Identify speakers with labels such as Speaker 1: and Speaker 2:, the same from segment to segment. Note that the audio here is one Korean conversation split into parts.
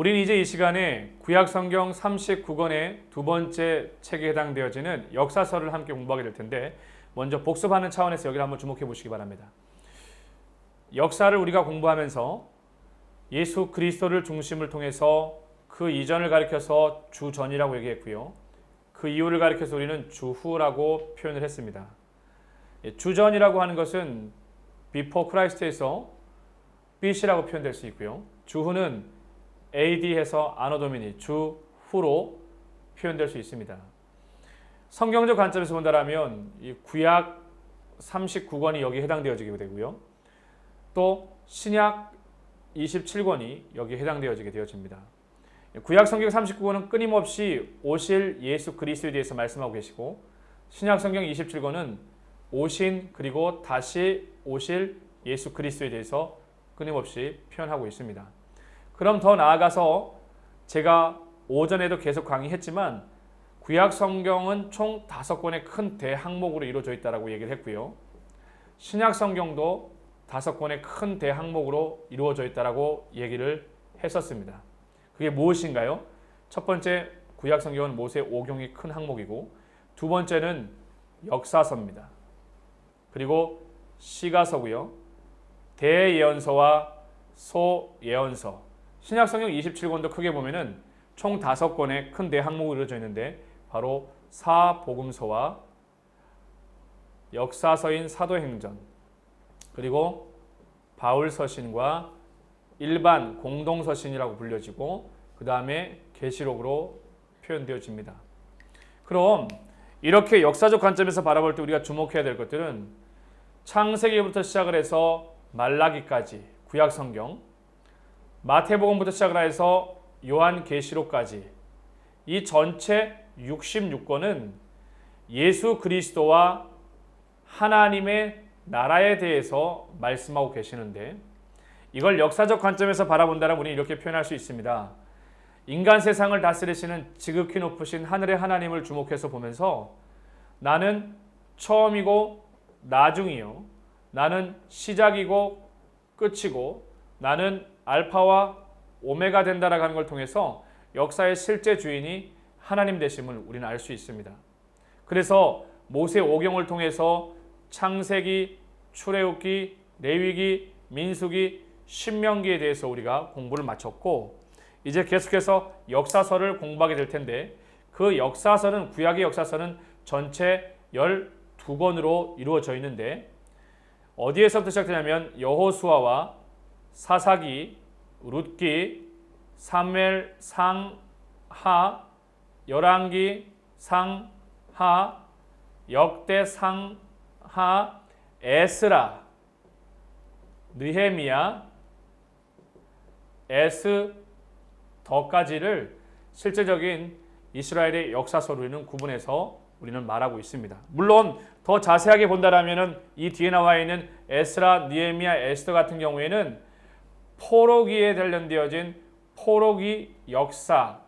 Speaker 1: 우리는 이제 이 시간에 구약성경 39권의 두 번째 책에 해당되어지는 역사서를 함께 공부하게 될 텐데, 먼저 복습하는 차원에서 여기를 한번 주목해 보시기 바랍니다. 역사를 우리가 공부하면서 예수 그리스도를 중심을 통해서 그 이전을 가리켜서 주전이라고 얘기했고요. 그 이후를 가리켜서 우리는 주후라고 표현을 했습니다. 주전이라고 하는 것은 before Christ에서 BC라고 표현될 수 있고요. 주후는 AD에서 아노 도미니, 주후로 표현될 수 있습니다. 성경적 관점에서 본다면 이 구약 39권이 여기에 해당되어지게 되고요. 또 신약 27권이 여기에 해당되어지게 되어집니다. 구약 성경 39권은 끊임없이 오실 예수 그리스도에 대해서 말씀하고 계시고, 신약 성경 27권은 오신 그리고 다시 오실 예수 그리스도에 대해서 끊임없이 표현하고 있습니다. 그럼 더 나아가서 제가 오전에도 계속 강의했지만 구약 성경은 총 5권의 큰 대항목으로 이루어져 있다고 얘기를 했고요. 신약 성경도 5권의 큰 대항목으로 이루어져 있다고 얘기를 했었습니다. 그게 무엇인가요? 첫 번째, 구약 성경은 모세 오경이 큰 항목이고, 두 번째는 역사서입니다. 그리고 시가서고요. 대예언서와 소예언서. 신약 성경 27권도 크게 보면은 총 5권의 큰 대항목으로 이루어져 있는데, 바로 사복음서와 역사서인 사도행전, 그리고 바울서신과 일반 공동서신이라고 불려지고, 그 다음에 계시록으로 표현되어집니다. 그럼 이렇게 역사적 관점에서 바라볼 때 우리가 주목해야 될 것들은 창세기부터 시작을 해서 말라기까지 구약성경, 마태복음부터 시작을 해서 요한계시록까지 이 전체 66권은 예수 그리스도와 하나님의 나라에 대해서 말씀하고 계시는데, 이걸 역사적 관점에서 바라본다면 우리는 이렇게 표현할 수 있습니다. 인간 세상을 다스리시는 지극히 높으신 하늘의 하나님을 주목해서 보면서 나는 처음이고 나중이요, 나는 시작이고 끝이고, 나는 알파와 오메가 된다라고 하는 걸 통해서 역사의 실제 주인이 하나님 되심을 우리는 알 수 있습니다. 그래서 모세 오경을 통해서 창세기, 출애굽기, 레위기, 민수기, 신명기에 대해서 우리가 공부를 마쳤고, 이제 계속해서 역사서를 공부하게 될 텐데, 그 역사서는, 구약의 역사서는 전체 12권으로 이루어져 있는데, 어디에서부터 시작되냐면 여호수아와 사사기, 룻기, 사무엘, 상하, 열왕기, 상하, 역대, 상하, 에스라, 느헤미야, 에스더까지를 실제적인 이스라엘의 역사서로는 구분해서 우리는 말하고 있습니다. 물론 더 자세하게 본다라면은 이 뒤에 나와 있는 에스라, 느헤미야, 에스더 같은 경우에는 포로기에 관련되어진 포로기 역사,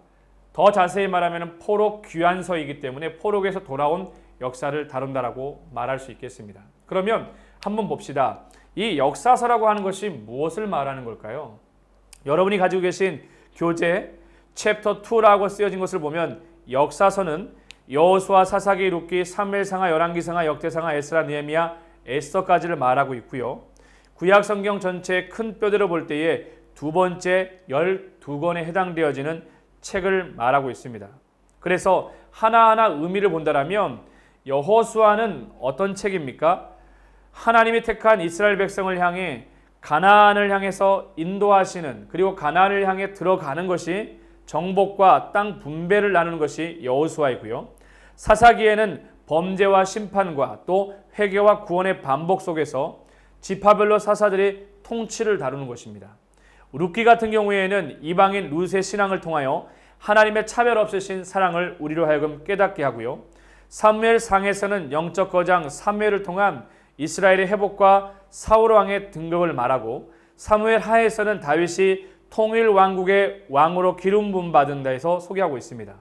Speaker 1: 더 자세히 말하면 포로 귀환서이기 때문에 포로기에서 돌아온 역사를 다룬다라고 말할 수 있겠습니다. 그러면 한번 봅시다. 이 역사서라고 하는 것이 무엇을 말하는 걸까요? 여러분이 가지고 계신 교재 챕터 2라고 쓰여진 것을 보면 역사서는 여호수아, 사사기, 룻기, 사무엘상하, 열왕기상하, 역대상하, 에스라, 느헤미야, 에스더까지를 말하고 있고요. 구약 성경 전체의 큰 뼈대로 볼 때에 두 번째 12권에 해당되어지는 책을 말하고 있습니다. 그래서 하나하나 의미를 본다면 여호수아는 어떤 책입니까? 하나님이 택한 이스라엘 백성을 향해 가나안을 향해서 인도하시는, 그리고 가나안을 향해 들어가는 것이 정복과 땅 분배를 나누는 것이 여호수아이고요. 사사기에는 범죄와 심판과 또 회개와 구원의 반복 속에서 지파별로 사사들이 통치를 다루는 것입니다. 룻기 같은 경우에는 이방인 룻의 신앙을 통하여 하나님의 차별 없으신 사랑을 우리로 하여금 깨닫게 하고요. 사무엘상에서는 영적 거장 사무엘을 통한 이스라엘의 회복과 사울 왕의 등극을 말하고, 사무엘 하에서는 다윗이 통일 왕국의 왕으로 기름 부음 받은 데에서 소개하고 있습니다.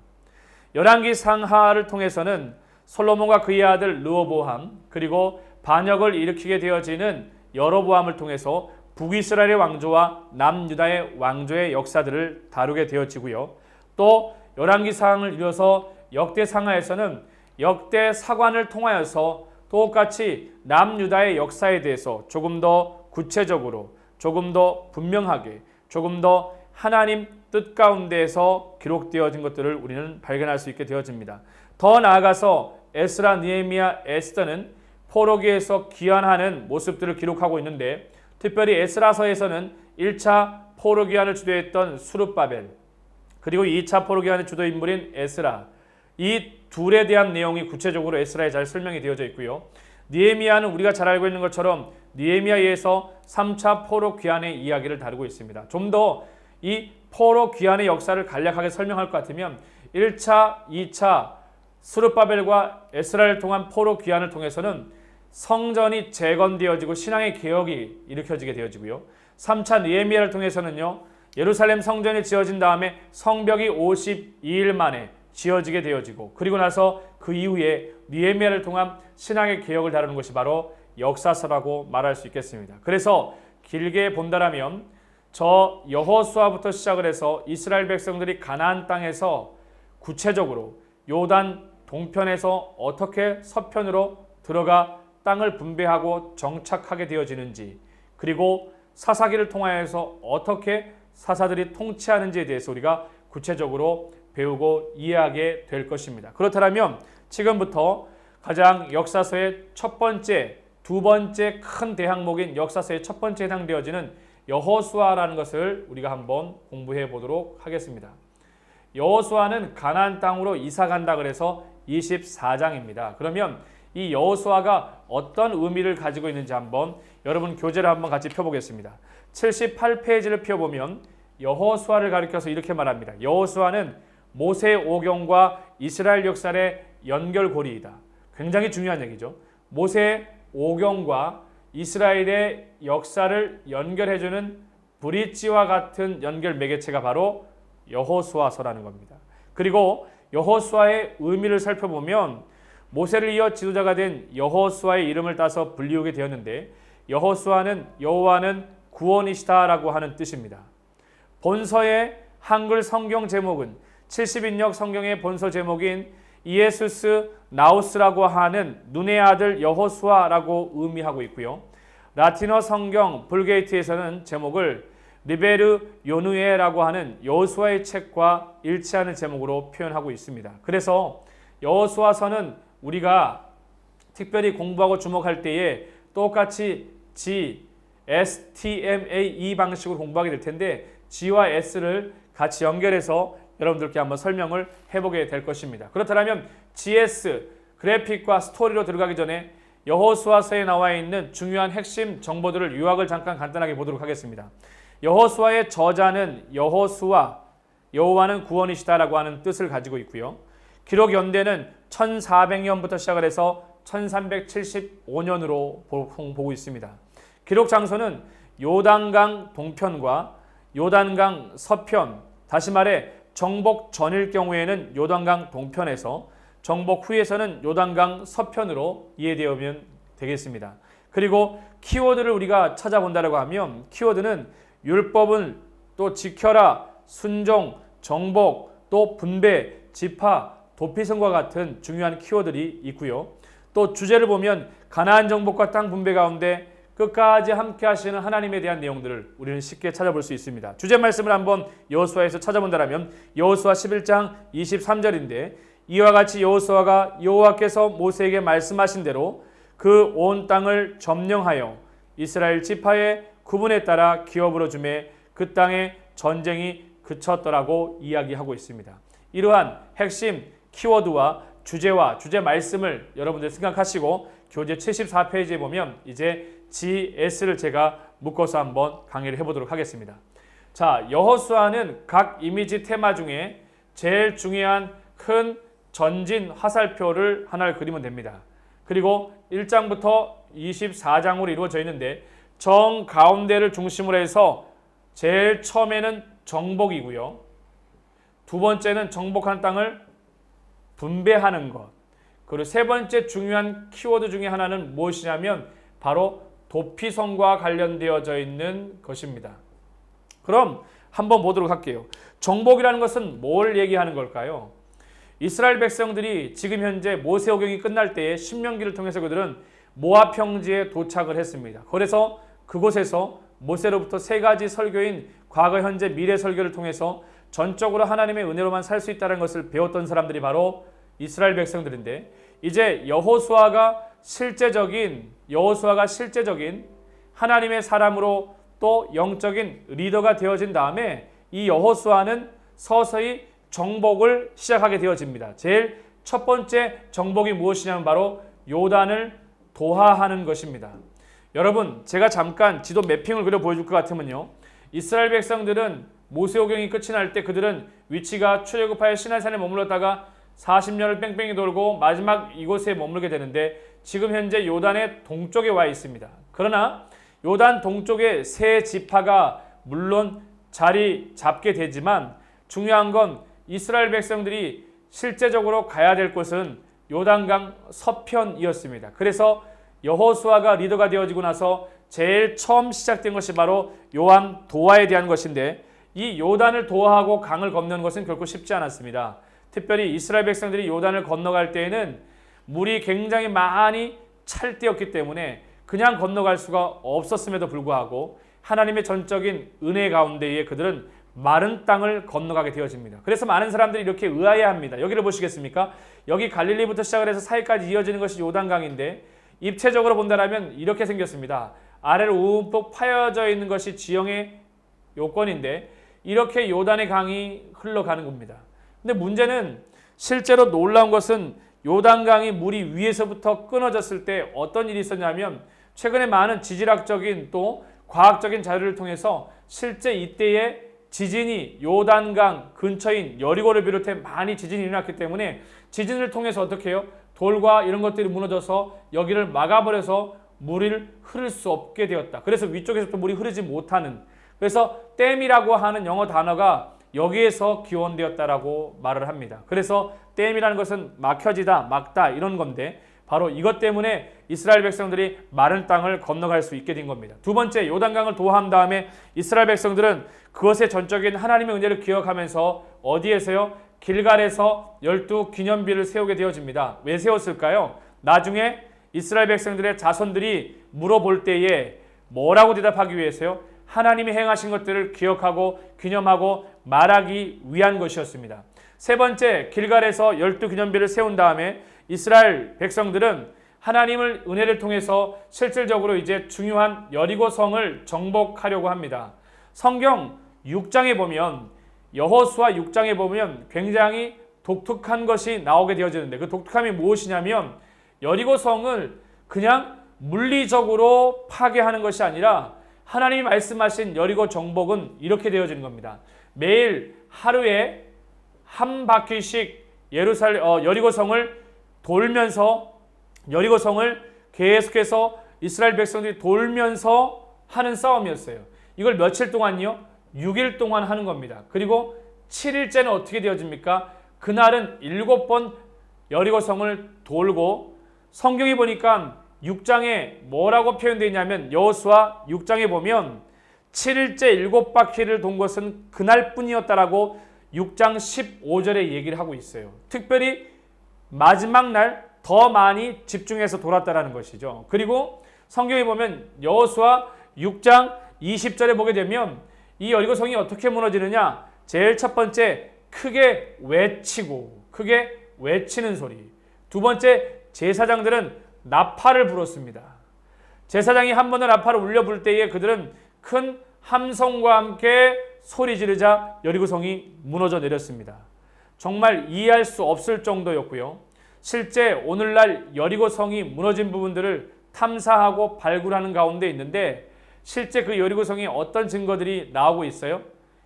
Speaker 1: 열왕기 상하를 통해서는 솔로몬과 그의 아들 르호보암, 그리고 반역을 일으키게 되어지는 여로보암을 통해서 북이스라엘의 왕조와 남유다의 왕조의 역사들을 다루게 되어지고요. 또 열왕기상을 이어서 역대상하에서는 역대사관을 통하여서 똑같이 남유다의 역사에 대해서 조금 더 구체적으로, 조금 더 분명하게, 조금 더 하나님 뜻 가운데에서 기록되어진 것들을 우리는 발견할 수 있게 되어집니다. 더 나아가서 에스라, 느헤미야, 에스더는 포로기에서 귀환하는 모습들을 기록하고 있는데, 특별히 에스라서에서는 1차 포로귀환을 주도했던 수룹바벨, 그리고 2차 포로귀환의 주도 인물인 에스라, 이 둘에 대한 내용이 구체적으로 에스라에 잘 설명이 되어져 있고요. 느헤미야는 우리가 잘 알고 있는 것처럼 느헤미야에서 3차 포로귀환의 이야기를 다루고 있습니다. 좀 더 이 포로귀환의 역사를 간략하게 설명할 것 같으면 1차, 2차 스룹바벨과 에스라를 통한 포로귀환을 통해서는 성전이 재건되어지고 신앙의 개혁이 일으켜지게 되어지고요. 3차 느헤미야를 통해서는요, 예루살렘 성전이 지어진 다음에 성벽이 52일 만에 지어지게 되어지고, 그리고 나서 그 이후에 느헤미야를 통한 신앙의 개혁을 다루는 것이 바로 역사서라고 말할 수 있겠습니다. 그래서 길게 본다라면 저 여호수아부터 시작을 해서 이스라엘 백성들이 가나안 땅에서 구체적으로 요단 동편에서 어떻게 서편으로 들어가 땅을 분배하고 정착하게 되어지는지, 그리고 사사기를 통하여서 어떻게 사사들이 통치하는지에 대해서 우리가 구체적으로 배우고 이해하게 될 것입니다. 그렇다면 지금부터 가장 역사서의 첫 번째, 두 번째 큰 대항목인 역사서의 첫 번째 해당되어지는 여호수아라는 것을 우리가 한번 공부해 보도록 하겠습니다. 여호수아는 가나안 땅으로 이사 간다 그래서 24장입니다. 그러면 이 여호수아가 어떤 의미를 가지고 있는지 한번 여러분 교재를 한번 같이 펴보겠습니다. 78페이지를 펴보면 여호수아를 가리켜서 이렇게 말합니다. 여호수아는 모세 오경과 이스라엘 역사의 연결고리이다. 굉장히 중요한 얘기죠. 모세 오경과 이스라엘의 역사를 연결해주는 브릿지와 같은 연결 매개체가 바로 여호수아서라는 겁니다. 그리고 여호수아의 의미를 살펴보면 모세를 이어 지도자가 된 여호수아의 이름을 따서 불리우게 되었는데, 여호수아는 여호와는 구원이시다라고 하는 뜻입니다. 본서의 한글 성경 제목은 70인역 성경의 본서 제목인 이에수스 나우스라고 하는 눈의 아들 여호수아라고 의미하고 있고요. 라틴어 성경 불게이트에서는 제목을 리베르 요누에라고 하는 여호수아의 책과 일치하는 제목으로 표현하고 있습니다. 그래서 여호수아서는 우리가 특별히 공부하고 주목할 때에 똑같이 G, S, T, M, A, E 방식으로 공부하게 될 텐데, G와 S를 같이 연결해서 여러분들께 한번 설명을 해보게 될 것입니다. 그렇다면 GS, 그래픽과 스토리로 들어가기 전에 여호수아서에 나와 있는 중요한 핵심 정보들을 요약을 잠깐 간단하게 보도록 하겠습니다. 여호수아의 저자는 여호수아, 여호와는 구원이시다라고 하는 뜻을 가지고 있고요. 기록 연대는 1400년부터 시작을 해서 1375년으로 보고 있습니다. 기록 장소는 요단강 동편과 요단강 서편, 다시 말해 정복 전일 경우에는 요단강 동편에서, 정복 후에서는 요단강 서편으로 이해되면 되겠습니다. 그리고 키워드를 우리가 찾아본다고 하면 키워드는 율법은 또 지켜라, 순종, 정복, 또 분배, 지파, 도피성과 같은 중요한 키워드들이 있고요. 또 주제를 보면 가나안 정복과 땅 분배 가운데 끝까지 함께 하시는 하나님에 대한 내용들을 우리는 쉽게 찾아볼 수 있습니다. 주제 말씀을 한번 여호수아에서 찾아본다면 여호수아 11장 23절인데, 이와 같이 여호수아가 여호와께서 모세에게 말씀하신 대로 그 온 땅을 점령하여 이스라엘 지파의 구분에 따라 기업으로 주매 그 땅에 전쟁이 그쳤더라고 이야기하고 있습니다. 이러한 핵심 키워드와 주제와 주제 말씀을 여러분들 생각하시고 교재 74페이지에 보면 이제 GS를 제가 묶어서 한번 강의를 해보도록 하겠습니다. 자, 여호수아는 각 이미지 테마 중에 제일 중요한 큰 전진 화살표를 하나를 그리면 됩니다. 그리고 1장부터 24장으로 이루어져 있는데, 정 가운데를 중심으로 해서 제일 처음에는 정복이고요. 두 번째는 정복한 땅을 분배하는 것. 그리고 세 번째 중요한 키워드 중에 하나는 무엇이냐면 바로 도피성과 관련되어져 있는 것입니다. 그럼 한번 보도록 할게요. 정복이라는 것은 뭘 얘기하는 걸까요? 이스라엘 백성들이 지금 현재 모세오경이 끝날 때에 신명기를 통해서 그들은 모압 평지에 도착을 했습니다. 그래서 그곳에서 모세로부터 세 가지 설교인 과거, 현재, 미래 설교를 통해서 전적으로 하나님의 은혜로만 살 수 있다는 것을 배웠던 사람들이 바로 이스라엘 백성들인데, 이제 여호수아가 실제적인 하나님의 사람으로 또 영적인 리더가 되어진 다음에 이 여호수아는 서서히 정복을 시작하게 되어집니다. 제일 첫 번째 정복이 무엇이냐면 바로 요단을 도하하는 것입니다. 여러분, 제가 잠깐 지도 매핑을 그려 보여줄 것 같으면요, 이스라엘 백성들은 모세오경이 끝이 날 때 그들은 위치가 출애굽하여 시내산에 머물렀다가 40년을 뺑뺑이 돌고 마지막 이곳에 머물게 되는데, 지금 현재 요단의 동쪽에 와 있습니다. 그러나 요단 동쪽에 세 지파가 물론 자리 잡게 되지만, 중요한 건 이스라엘 백성들이 실제적으로 가야 될 곳은 요단강 서편이었습니다. 그래서 여호수아가 리더가 되어지고 나서 제일 처음 시작된 것이 바로 요한 도하에 대한 것인데, 이 요단을 도하하고 강을 건너는 것은 결코 쉽지 않았습니다. 특별히 이스라엘 백성들이 요단을 건너갈 때에는 물이 굉장히 많이 찰 때였기 때문에 그냥 건너갈 수가 없었음에도 불구하고 하나님의 전적인 은혜 가운데에 그들은 마른 땅을 건너가게 되어집니다. 그래서 많은 사람들이 이렇게 의아해합니다. 여기를 보시겠습니까? 여기 갈릴리부터 시작을 해서 사이까지 이어지는 것이 요단강인데, 입체적으로 본다면 이렇게 생겼습니다. 아래로 움푹 파여져 있는 것이 지형의 요건인데 이렇게 요단의 강이 흘러가는 겁니다. 근데 문제는, 실제로 놀라운 것은 요단강이 물이 위에서부터 끊어졌을 때 어떤 일이 있었냐면, 최근에 많은 지질학적인 또 과학적인 자료를 통해서 실제 이때에 지진이 요단강 근처인 여리고를 비롯해 많이 지진이 일어났기 때문에 지진을 통해서 어떻게 해요? 돌과 이런 것들이 무너져서 여기를 막아버려서 물을 흐를 수 없게 되었다. 그래서 위쪽에서부터 물이 흐르지 못하는, 그래서 댐이라고 하는 영어 단어가 여기에서 기원되었다라고 말을 합니다. 그래서 댐이라는 것은 막혀지다, 막다 이런 건데, 바로 이것 때문에 이스라엘 백성들이 마른 땅을 건너갈 수 있게 된 겁니다. 두 번째, 요단강을 도하한 다음에 이스라엘 백성들은 그것의 전적인 하나님의 은혜를 기억하면서 어디에서요? 길갈에서 12기념비를 세우게 되어집니다. 왜 세웠을까요? 나중에 이스라엘 백성들의 자손들이 물어볼 때에 뭐라고 대답하기 위해서요? 하나님이 행하신 것들을 기억하고 기념하고 말하기 위한 것이었습니다. 세 번째, 길갈에서 12기념비를 세운 다음에 이스라엘 백성들은 하나님을 은혜를 통해서 실질적으로 이제 중요한 여리고성을 정복하려고 합니다. 성경 6장에 보면, 여호수아 6장에 보면 굉장히 독특한 것이 나오게 되어지는데, 그 독특함이 무엇이냐면, 여리고성을 그냥 물리적으로 파괴하는 것이 아니라 하나님이 말씀하신 여리고 정복은 이렇게 되어지는 겁니다. 매일 하루에 한 바퀴씩 여리고성을 돌면서, 여리고성을 계속해서 이스라엘 백성들이 돌면서 하는 싸움이었어요. 이걸 며칠 동안요? 6일 동안 하는 겁니다. 그리고 7일째는 어떻게 되어집니까? 그날은 7번 여리고성을 돌고, 성경에 보니까 6장에 뭐라고 표현되어 있냐면, 여호수아 6장에 보면 7일째 7바퀴를 돈 것은 그날뿐이었다라고 6장 15절에 얘기를 하고 있어요. 특별히 마지막 날 더 많이 집중해서 돌았다라는 것이죠. 그리고 성경에 보면 여호수아 6장 20절에 보게 되면 이 여리고성이 어떻게 무너지느냐? 제일 첫 번째, 크게 외치는 소리. 두 번째, 제사장들은 나팔을 불었습니다. 제사장이 한 번은 나팔을 울려 불 때에 그들은 큰 함성과 함께 소리 지르자 여리고성이 무너져 내렸습니다. 정말 이해할 수 없을 정도였고요. 실제 오늘날 여리고성이 무너진 부분들을 탐사하고 발굴하는 가운데 있는데, 실제 그 여리고성이 어떤 증거들이 나오고 있어요?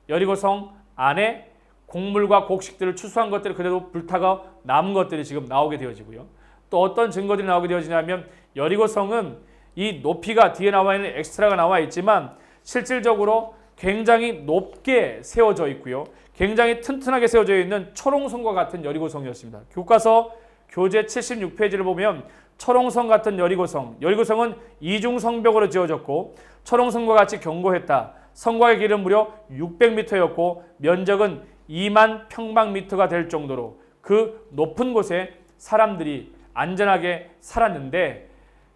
Speaker 1: 여리고성 안에 곡물과 곡식들을 추수한 것들이 그대로 불타가 남은 것들이 지금 나오게 되어지고요. 또 어떤 증거들이 나오게 되어지냐면, 여리고성은 이 높이가 뒤에 나와 있는 엑스트라가 나와 있지만 실질적으로 굉장히 높게 세워져 있고요. 굉장히 튼튼하게 세워져 있는 초롱성과 같은 여리고성이었습니다. 교과서 교재 76페이지를 보면 철옹성 같은 여리고성. 여리고성은 이중성벽으로 지어졌고 철옹성과 같이 견고했다. 성곽의 길은 무려 600m였고 면적은 2만 평방미터가 될 정도로 그 높은 곳에 사람들이 안전하게 살았는데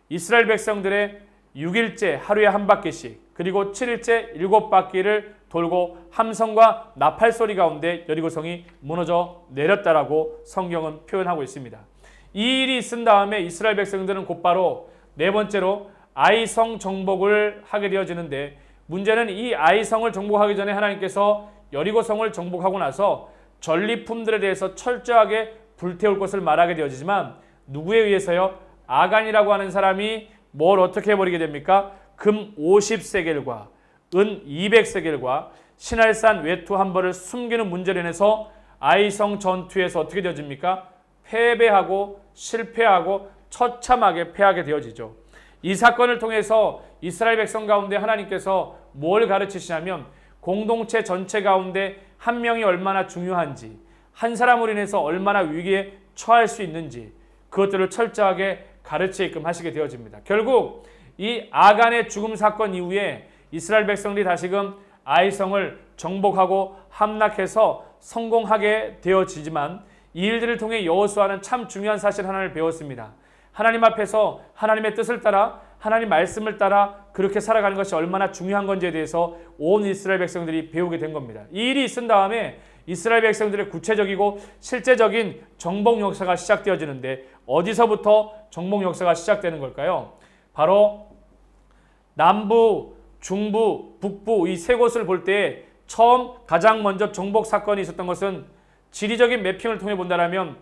Speaker 1: 이스라엘 백성들의 6일째 하루에 한 바퀴씩 그리고 7일째 7바퀴를 돌고 함성과 나팔 소리 가운데 여리고성이 무너져 내렸다라고 성경은 표현하고 있습니다. 이 일이 있은 다음에 이스라엘 백성들은 곧바로 네 번째로 아이성 정복을 하게 되어지는데 문제는 이 아이성을 정복하기 전에 하나님께서 여리고성을 정복하고 나서 전리품들에 대해서 철저하게 불태울 것을 말하게 되어지지만 누구에 의해서요? 아간이라고 하는 사람이 뭘 어떻게 해버리게 됩니까? 금 50세겔과 은 200세겔과 신할산 외투 한 벌을 숨기는 문제로 인해서 아이성 전투에서 어떻게 되어집니까? 패배하고 실패하고 처참하게 패하게 되어지죠. 이 사건을 통해서 이스라엘 백성 가운데 하나님께서 뭘 가르치시냐면 공동체 전체 가운데 한 명이 얼마나 중요한지, 한 사람으로 인해서 얼마나 위기에 처할 수 있는지 그것들을 철저하게 가르치게끔 하시게 되어집니다. 결국 이 아간의 죽음 사건 이후에 이스라엘 백성들이 다시금 아이성을 정복하고 함락해서 성공하게 되어지지만 이 일들을 통해 여호수아는 참 중요한 사실 하나를 배웠습니다. 하나님 앞에서 하나님의 뜻을 따라 하나님 말씀을 따라 그렇게 살아가는 것이 얼마나 중요한 건지에 대해서 온 이스라엘 백성들이 배우게 된 겁니다. 이 일이 있은 다음에 이스라엘 백성들의 구체적이고 실제적인 정복 역사가 시작되어지는데 어디서부터 정복 역사가 시작되는 걸까요? 바로 남부, 중부, 북부 이 세 곳을 볼 때 처음 가장 먼저 정복 사건이 있었던 것은 지리적인 매핑을 통해 본다면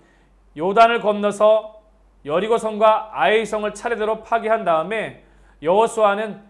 Speaker 1: 요단을 건너서 여리고성과 아이성을 차례대로 파괴한 다음에 여호수아는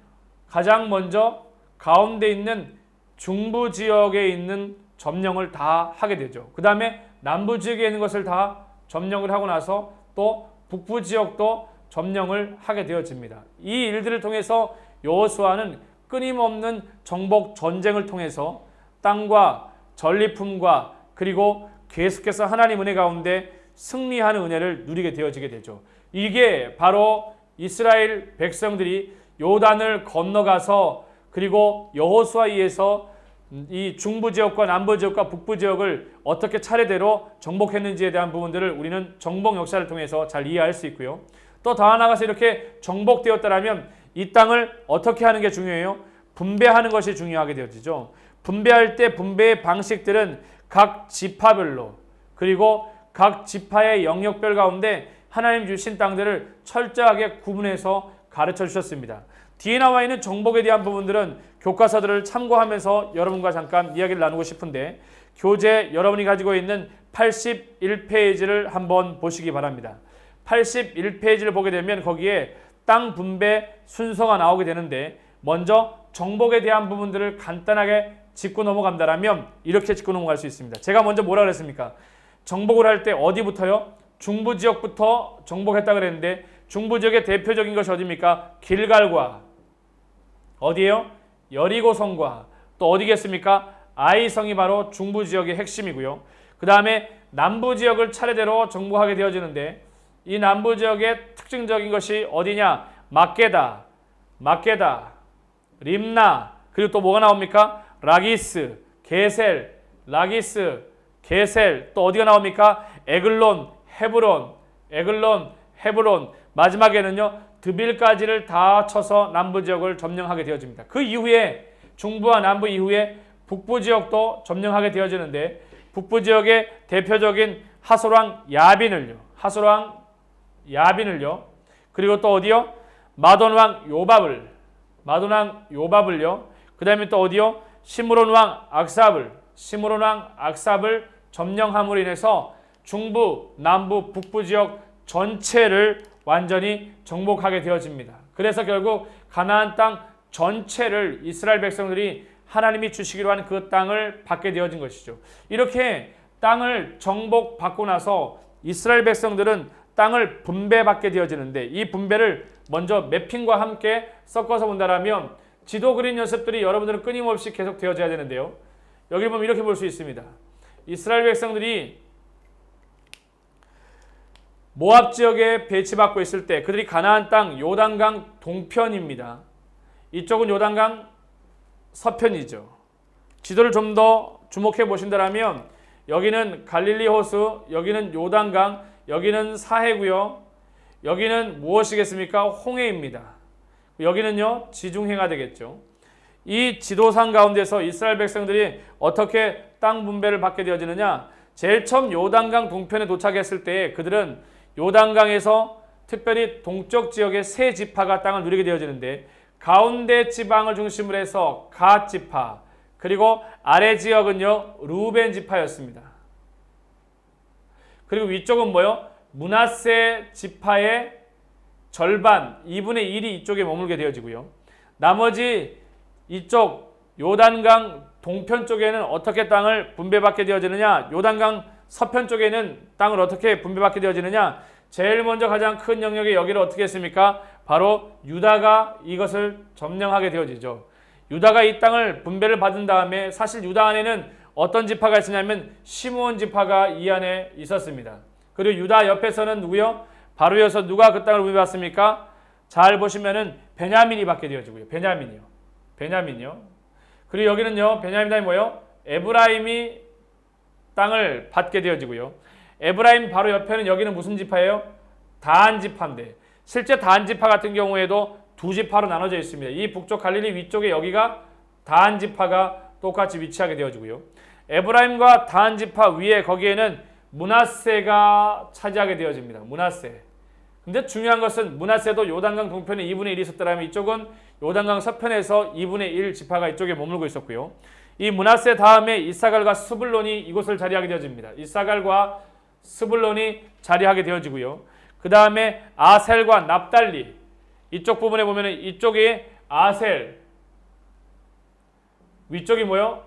Speaker 1: 가장 먼저 가운데 있는 중부 지역에 있는 점령을 다 하게 되죠. 그 다음에 남부 지역에 있는 것을 다 점령을 하고 나서 또 북부 지역도 점령을 하게 되어집니다. 이 일들을 통해서 여호수아는 끊임없는 정복 전쟁을 통해서 땅과 전리품과 그리고 계속해서 하나님 은혜 가운데 승리하는 은혜를 누리게 되어지게 되죠. 이게 바로 이스라엘 백성들이 요단을 건너가서 그리고 여호수아에 의해서 이 중부 지역과 남부 지역과 북부 지역을 어떻게 차례대로 정복했는지에 대한 부분들을 우리는 정복 역사를 통해서 잘 이해할 수 있고요. 또 더 나아가서 이렇게 정복되었다면 이 땅을 어떻게 하는 게 중요해요? 분배하는 것이 중요하게 되어지죠. 분배할 때 분배의 방식들은 각 지파별로 그리고 각 지파의 영역별 가운데 하나님 주신 땅들을 철저하게 구분해서 가르쳐 주셨습니다. 뒤에 나와 있는 정복에 대한 부분들은 교과서들을 참고하면서 여러분과 잠깐 이야기를 나누고 싶은데 교재 여러분이 가지고 있는 81페이지를 한번 보시기 바랍니다. 81페이지를 보게 되면 거기에 땅 분배 순서가 나오게 되는데 먼저 정복에 대한 부분들을 간단하게 짚고 넘어간다면 이렇게 짚고 넘어갈 수 있습니다. 제가 먼저 뭐라 그랬습니까? 정복을 할 때 어디부터요? 중부 지역부터 정복했다 그랬는데 중부 지역의 대표적인 것이 어디입니까? 길갈과 어디예요? 여리고성과 또 어디겠습니까? 아이성이 바로 중부 지역의 핵심이고요. 그 다음에 남부 지역을 차례대로 정복하게 되어지는데 이 남부 지역의 특징적인 것이 어디냐? 막게다, 림나, 그리고 또 뭐가 나옵니까? 라기스, 게셀, 라기스, 게셀, 또 어디가 나옵니까? 에글론, 헤브론, 마지막에는요 드빌까지를 다 쳐서 남부 지역을 점령하게 되어집니다. 그 이후에 중부와 남부 이후에 북부 지역도 점령하게 되어지는데 북부 지역의 대표적인 하솔왕 야빈을요 그리고 또 어디요? 마돈왕 요밥을요 그 다음에 또 어디요? 시므론왕 악삽을 점령함으로 인해서 중부, 남부, 북부 지역 전체를 완전히 정복하게 되어집니다. 그래서 결국 가나안 땅 전체를 이스라엘 백성들이 하나님이 주시기로 한 그 땅을 받게 되어진 것이죠. 이렇게 땅을 정복받고 나서 이스라엘 백성들은 땅을 분배받게 되어지는데 이 분배를 먼저 매핑과 함께 섞어서 본다면 지도 그린 연습들이 여러분들은 끊임없이 계속 되어져야 되는데요. 여기 보면 이렇게 볼 수 있습니다. 이스라엘 백성들이 모압 지역에 배치받고 있을 때 그들이 가나안 땅 요단강 동편입니다. 이쪽은 요단강 서편이죠. 지도를 좀 더 주목해 보신다면 여기는 갈릴리 호수, 여기는 요단강, 여기는 사해고요. 여기는 무엇이겠습니까? 홍해입니다. 여기는요 지중해가 되겠죠. 이 지도상 가운데서 이스라엘 백성들이 어떻게 땅 분배를 받게 되어지느냐? 제일 처음 요단강 동편에 도착했을 때 그들은 요단강에서 특별히 동쪽 지역의 세 지파가 땅을 누리게 되어지는데 가운데 지방을 중심으로 해서 갓 지파, 그리고 아래 지역은요 루벤 지파였습니다. 그리고 위쪽은 뭐요? 므낫세 지파의 절반 2분의 1이 이쪽에 머물게 되어지고요. 나머지 이쪽 요단강 동편 쪽에는 어떻게 땅을 분배받게 되어지느냐? 요단강 서편 쪽에는 땅을 어떻게 분배받게 되어지느냐? 제일 먼저 가장 큰 영역의 여기를 어떻게 했습니까? 바로 유다가 이것을 점령하게 되어지죠. 유다가 이 땅을 분배를 받은 다음에 사실 유다 안에는 어떤 지파가 있었냐면 시므온 지파가 이 안에 있었습니다. 그리고 유다 옆에서는 누구요? 바로 이어서 누가 그 땅을 분배받습니까? 잘 보시면은 베냐민이 받게 되어지고요. 베냐민이요. 그리고 여기는요. 베냐민 땅이 뭐예요? 에브라임이 땅을 받게 되어지고요. 에브라임 바로 옆에는 여기는 무슨 지파예요? 다한 지파인데 실제 다한 지파 같은 경우에도 두 지파로 나눠져 있습니다. 이 북쪽 갈릴리 위쪽에 여기가 다한 지파가 똑같이 위치하게 되어지고요. 에브라임과 다한 지파 위에 거기에는 므낫세가 차지하게 되어집니다. 므낫세. 근데 중요한 것은 므낫세도 요단강 동편에 2분의 1이 있었더라면 이쪽은 요단강 서편에서 2분의 1 지파가 이쪽에 머물고 있었고요. 이 므낫세 다음에 이사갈과 스불론이 이곳을 자리하게 되어집니다. 이사갈과 스불론이 자리하게 되어지고요. 그 다음에 아셀과 납달리 이쪽 부분에 보면 이쪽이 아셀 위쪽이 뭐요?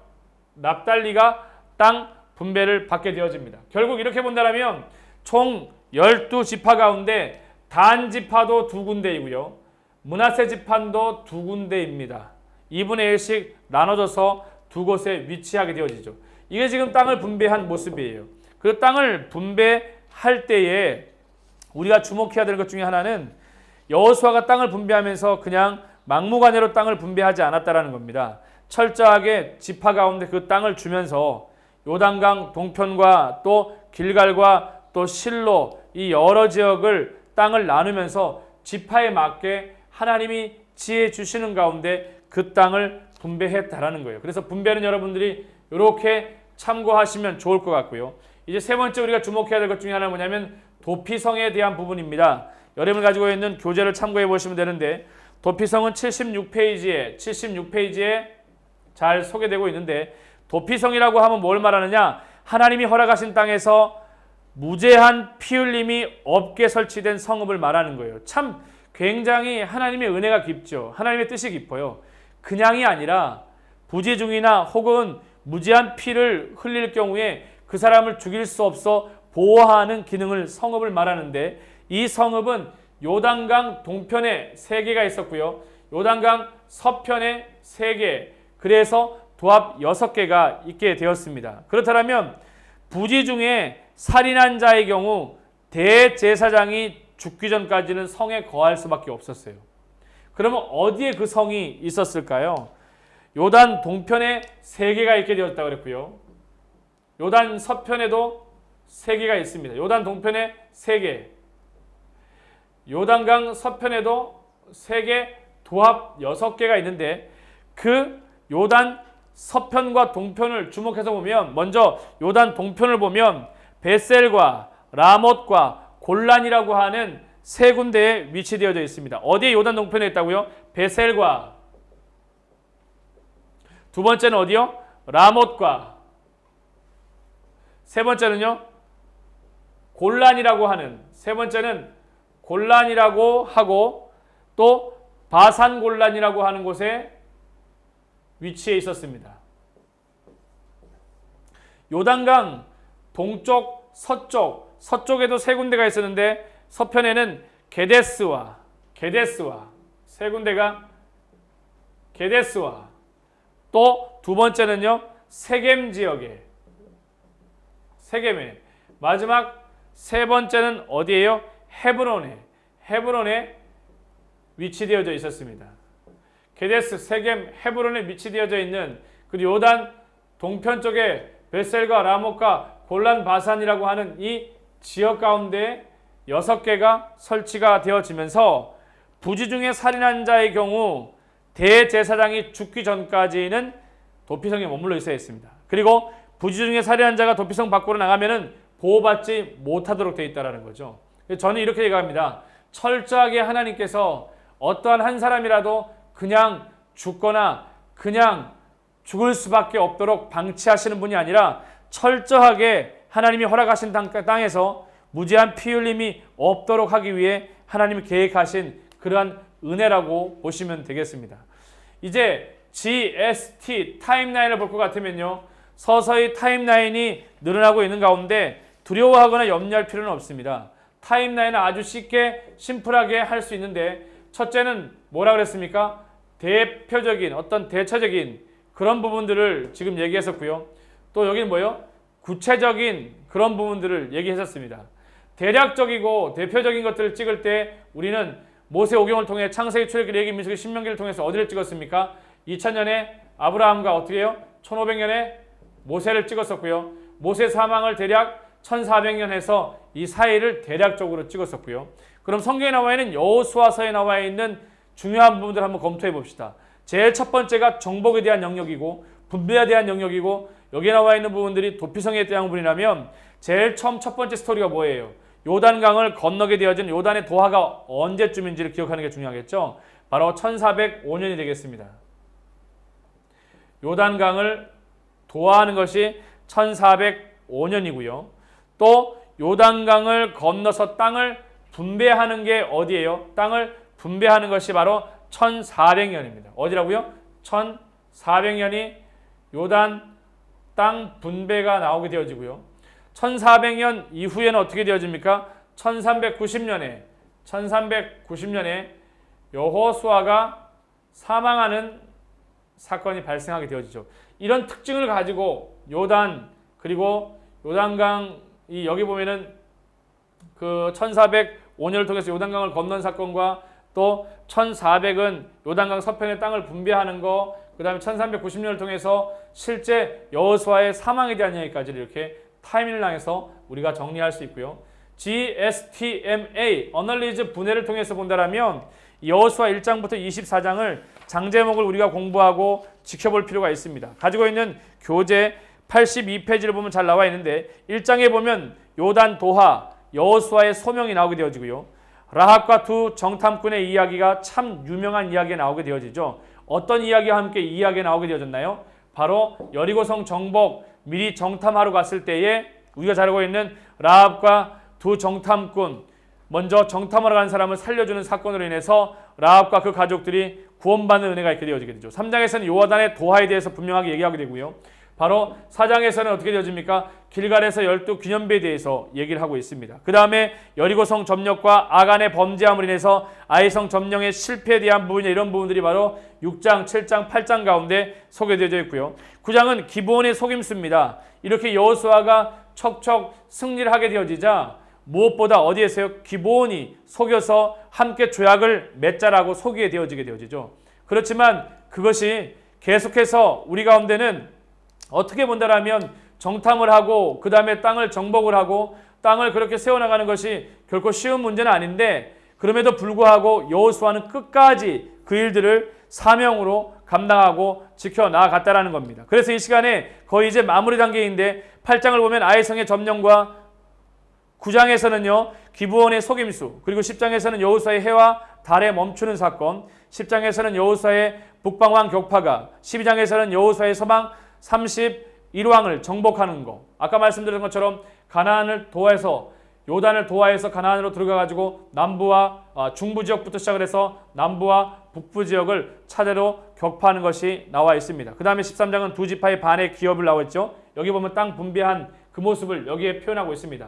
Speaker 1: 납달리가 땅 분배를 받게 되어집니다. 결국 이렇게 본다면 총 12지파 가운데 단 지파도 두 군데이고요. 므낫세 지파도 두 군데입니다. 2분의 1씩 나눠져서 두 곳에 위치하게 되어지죠. 이게 지금 땅을 분배한 모습이에요. 그 땅을 분배할 때에 우리가 주목해야 되는 것 중에 하나는 여호수아가 땅을 분배하면서 그냥 막무가내로 땅을 분배하지 않았다라는 겁니다. 철저하게 지파 가운데 그 땅을 주면서 요단강 동편과 또 길갈과 또 실로 이 여러 지역을 땅을 나누면서 지파에 맞게 하나님이 지혜 주시는 가운데 그 땅을 분배했다라는 거예요. 그래서 분배는 여러분들이 이렇게 참고하시면 좋을 것 같고요. 이제 세 번째 우리가 주목해야 될 것 중에 하나는 뭐냐면 도피성에 대한 부분입니다. 여러분이 가지고 있는 교재를 참고해 보시면 되는데 도피성은 76페이지에 잘 소개되고 있는데 도피성이라고 하면 뭘 말하느냐? 하나님이 허락하신 땅에서 무제한 피 흘림이 없게 설치된 성읍을 말하는 거예요. 참 굉장히 하나님의 은혜가 깊죠. 하나님의 뜻이 깊어요. 그냥이 아니라 부지중이나 혹은 무제한 피를 흘릴 경우에 그 사람을 죽일 수 없어 보호하는 기능을 성읍을 말하는데 이 성읍은 요단강 동편에 3개가 있었고요. 요단강 서편에 3개, 그래서 도합 6개가 있게 되었습니다. 그렇다면 부지 중에 살인한 자의 경우 대제사장이 죽기 전까지는 성에 거할 수밖에 없었어요. 그러면 어디에 그 성이 있었을까요? 요단 동편에 3개가 있게 되었다고 그랬고요. 요단 서편에도 3개가 있습니다. 요단 동편에 3개. 요단강 서편에도 3개, 도합 6개가 있는데 그 요단 서편과 동편을 주목해서 보면 먼저 요단 동편을 보면 베셀과 라못과 골란이라고 하는 3군데에 위치되어져 있습니다. 어디에 요단 동편에 있다고요? 베셀과 두 번째는 어디요? 라못과 세 번째는요? 골란이라고 하는 세 번째는 골란이라고 하고 또 바산 골란이라고 하는 곳에 위치해 있었습니다. 요단강 동쪽, 서쪽, 서쪽에도 3군데가 있었는데 서편에는 게데스와 세 군데가 게데스와 또 두 번째는요 세겜 지역에 세겜에 마지막 세 번째는 어디예요? 헤브론에 위치되어져 있었습니다. 게데스, 세겜, 헤브론에 위치되어져 있는 그 요단 동편 쪽에 벳셀과 라못과 골란 바산이라고 하는 이 지역 가운데 6개가 설치가 되어지면서 부지 중에 살인한 자의 경우 대제사장이 죽기 전까지는 도피성에 머물러 있어야 했습니다. 그리고 부지 중에 살인한 자가 도피성 밖으로 나가면은 보호받지 못하도록 되어 있다는 거죠. 저는 이렇게 얘기합니다. 철저하게 하나님께서 어떠한 한 사람이라도 그냥 죽거나 그냥 죽을 수밖에 없도록 방치하시는 분이 아니라 철저하게 하나님이 허락하신 땅에서 무제한 피 흘림이 없도록 하기 위해 하나님이 계획하신 그러한 은혜라고 보시면 되겠습니다. 이제 GST 타임라인을 볼 것 같으면요. 서서히 타임라인이 늘어나고 있는 가운데 두려워하거나 염려할 필요는 없습니다. 타임라인은 아주 쉽게 심플하게 할 수 있는데 첫째는 뭐라 그랬습니까? 대표적인 어떤 대처적인 그런 부분들을 지금 얘기했었고요. 또 여기는 뭐예요? 구체적인 그런 부분들을 얘기했었습니다. 대략적이고 대표적인 것들을 찍을 때 우리는 모세오경을 통해 창세기, 출애굽기, 레위기, 민수기, 신명기를 통해서 어디를 찍었습니까? 2000년에 아브라함과 어떻게 해요? 1500년에 모세를 찍었었고요. 모세 사망을 대략 1400년 해서 이 사이를 대략적으로 찍었었고요. 그럼 성경에 나와 있는 여호수아서에 나와 있는 중요한 부분들을 한번 검토해 봅시다. 제일 첫 번째가 정복에 대한 영역이고 분배에 대한 영역이고 여기에 나와 있는 부분들이 도피성에 대한 부분이라면 제일 처음 첫 번째 스토리가 뭐예요? 요단강을 건너게 되어진 요단의 도하가 언제쯤인지를 기억하는 게 중요하겠죠. 바로 1405년이 되겠습니다. 요단강을 도하하는 것이 1405년이고요. 또 요단강을 건너서 땅을 분배하는 게 어디예요? 땅을 분배하는 것이 바로 1400년입니다. 어디라고요? 1400년이 요단 땅 분배가 나오게 되어지고요. 1400년 이후에는 어떻게 되어집니까? 1390년에 여호수아가 사망하는 사건이 발생하게 되어지죠. 이런 특징을 가지고 요단 그리고 요단강 여기 보면은 그 1405년을 통해서 요단강을 건넌 사건과 또 1400은 요단강 서편의 땅을 분배하는 거, 그 다음에 1390년을 통해서 실제 여호수아의 사망에 대한 이야기까지 이렇게 타임라인에서 우리가 정리할 수 있고요. GSTMA, 어널리즈 분해를 통해서 본다면 여호수아 1장부터 24장을 장제목을 우리가 공부하고 지켜볼 필요가 있습니다. 가지고 있는 교재 82페이지를 보면 잘 나와 있는데 1장에 보면 요단 도하, 여호수아의 소명이 나오게 되어지고요. 라합과 두 정탐꾼의 이야기가 참 유명한 이야기가 나오게 되어지죠. 어떤 이야기와 함께 이야기가 나오게 되어졌나요? 바로 여리고성 정복 미리 정탐하러 갔을 때에 우리가 잘 알고 있는 라합과 두 정탐꾼, 먼저 정탐하러 간 사람을 살려주는 사건으로 인해서 라합과 그 가족들이 구원받는 은혜가 있게 되어지게 되죠. 3장에서는 요단의 도하에 대해서 분명하게 얘기하게 되고요. 바로 4장에서는 어떻게 되어집니까? 길갈에서 12 기념비에 대해서 얘기를 하고 있습니다. 그 다음에 여리고성 점령과 아간의 범죄함으로 인해서 아이성 점령의 실패에 대한 부분이 이런 부분들이 바로 6장, 7장, 8장 가운데 소개되어 있고요. 9장은 기브온의 속임수입니다. 이렇게 여호수아가 척척 승리를 하게 되어지자 무엇보다 어디에서요? 기브온이 속여서 함께 조약을 맺자라고 속이게 되어지게 되어지죠. 그렇지만 그것이 계속해서 우리 가운데는 어떻게 본다라면 정탐을 하고 그 다음에 땅을 정복을 하고 땅을 그렇게 세워나가는 것이 결코 쉬운 문제는 아닌데 그럼에도 불구하고 여호수아는 끝까지 그 일들을 사명으로 감당하고 지켜나갔다라는 겁니다. 그래서 이 시간에 거의 이제 마무리 단계인데 8장을 보면 아이성의 점령과 9장에서는요 기브온의 속임수, 그리고 10장에서는 여호수아의 해와 달에 멈추는 사건, 10장에서는 여호수아의 북방왕 격파가, 12장에서는 여호수아의 서방 31왕을 정복하는 거. 아까 말씀드린 것처럼 가나안을 도하해서 요단을 도하해서 가나안으로 들어가가지고 남부와 중부 지역부터 시작을 해서 남부와 북부 지역을 차례로 격파하는 것이 나와 있습니다. 그 다음에 13장은 두 지파의 반의 기업을 나와 있죠. 여기 보면 땅 분배한 그 모습을 여기에 표현하고 있습니다.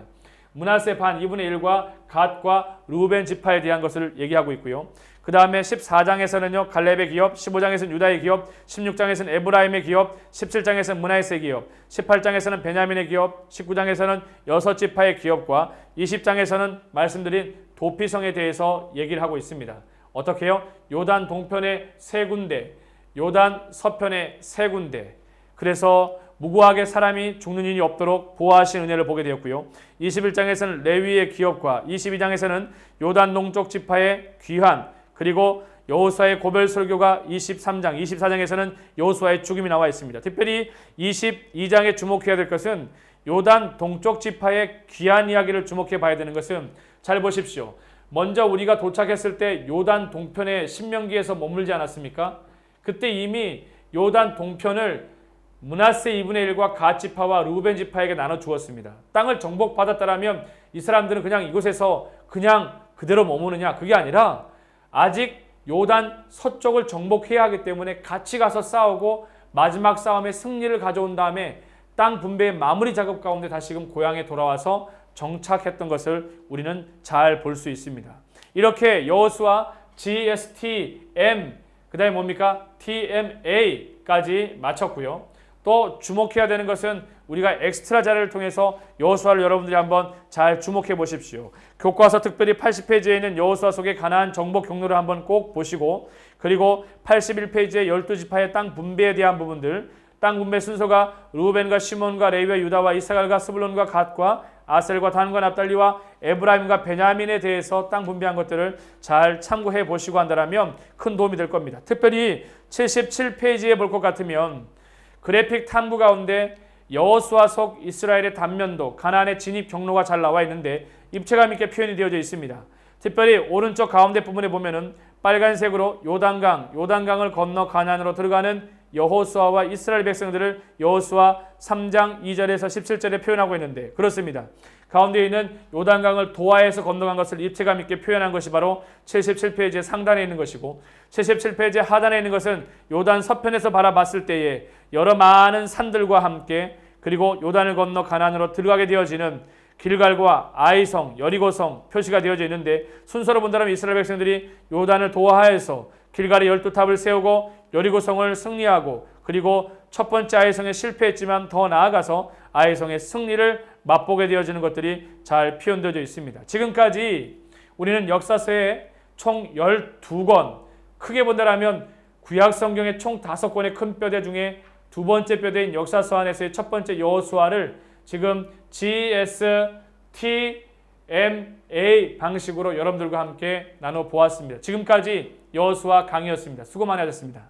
Speaker 1: 므낫세 반 2분의 1과 갓과 루벤 지파에 대한 것을 얘기하고 있고요. 그 다음에 14장에서는요 갈렙의 기업, 15장에서는 유다의 기업, 16장에서는 에브라임의 기업, 17장에서는 므낫세의 기업, 18장에서는 베냐민의 기업, 19장에서는 6지파의 기업과 20장에서는 말씀드린 도피성에 대해서 얘기를 하고 있습니다. 어떻게 해요? 요단 동편의 3군데, 요단 서편의 3군데. 그래서 무고하게 사람이 죽는 일이 없도록 보호하신 은혜를 보게 되었고요. 21장에서는 레위의 기업과 22장에서는 요단 동쪽 지파의 귀환, 그리고 여호수아의 고별 설교가 23장, 24장에서는 여호수아의 죽음이 나와 있습니다. 특별히 22장에 주목해야 될 것은 요단 동쪽 지파의 귀환 이야기를 주목해 봐야 되는 것은 잘 보십시오. 먼저 우리가 도착했을 때 요단 동편의 신명기에서 머물지 않았습니까? 그때 이미 요단 동편을 므낫세 2분의 1과 갓 지파와 루벤 지파에게 나눠 주었습니다. 땅을 정복받았다라면 이 사람들은 그냥 이곳에서 그냥 그대로 머무느냐? 그게 아니라 아직 요단 서쪽을 정복해야 하기 때문에 같이 가서 싸우고 마지막 싸움에 승리를 가져온 다음에 땅 분배의 마무리 작업 가운데 다시금 고향에 돌아와서 정착했던 것을 우리는 잘 볼 수 있습니다. 이렇게 여호수아 GSTM 그다음에 뭡니까? TMA까지 마쳤고요. 또 주목해야 되는 것은 우리가 엑스트라 자료를 통해서 여호수아를 여러분들이 한번 잘 주목해 보십시오. 교과서 특별히 80페이지에 있는 여호수아 속의 가나안 정복 경로를 한번 꼭 보시고, 그리고 81페이지의 12지파의 땅 분배에 대한 부분들, 땅 분배 순서가 루벤과 시몬과 레위와 유다와 이사갈과 스불론과 갓과 아셀과 단과 납달리와 에브라임과 베냐민에 대해서 땅 분배한 것들을 잘 참고해 보시고 한다면 큰 도움이 될 겁니다. 특별히 77페이지에 볼 것 같으면 그래픽 탐구 가운데 여호수아 속 이스라엘의 단면도, 가나안의 진입 경로가 잘 나와 있는데 입체감 있게 표현이 되어져 있습니다. 특별히 오른쪽 가운데 부분에 보면은 빨간색으로 요단강을 건너 가나안으로 들어가는 여호수아와 이스라엘 백성들을 여호수아 3장 2절에서 17절에 표현하고 있는데 그렇습니다. 가운데 있는 요단강을 도하에서 건너간 것을 입체감 있게 표현한 것이 바로 77페이지 상단에 있는 것이고, 77페이지 하단에 있는 것은 요단 서편에서 바라봤을 때에 여러 많은 산들과 함께 그리고 요단을 건너 가나안으로 들어가게 되어지는 길갈과 아이성, 여리고성 표시가 되어져 있는데, 순서로 본다면 이스라엘 백성들이 요단을 도하에서 길갈에 12탑을 세우고 여리고성을 승리하고, 그리고 첫 번째 아이성에 실패했지만 더 나아가서 아이성의 승리를 맛보게 되어지는 것들이 잘 표현되어 있습니다. 지금까지 우리는 역사서의 총 12권, 크게 본다면 구약 성경의 총 5권의 큰 뼈대 중에 두 번째 뼈대인 역사서 안에서의 첫 번째 여호수아를 지금 GSTMA 방식으로 여러분들과 함께 나눠 보았습니다. 지금까지 여호수아 강의였습니다. 수고 많이 하셨습니다.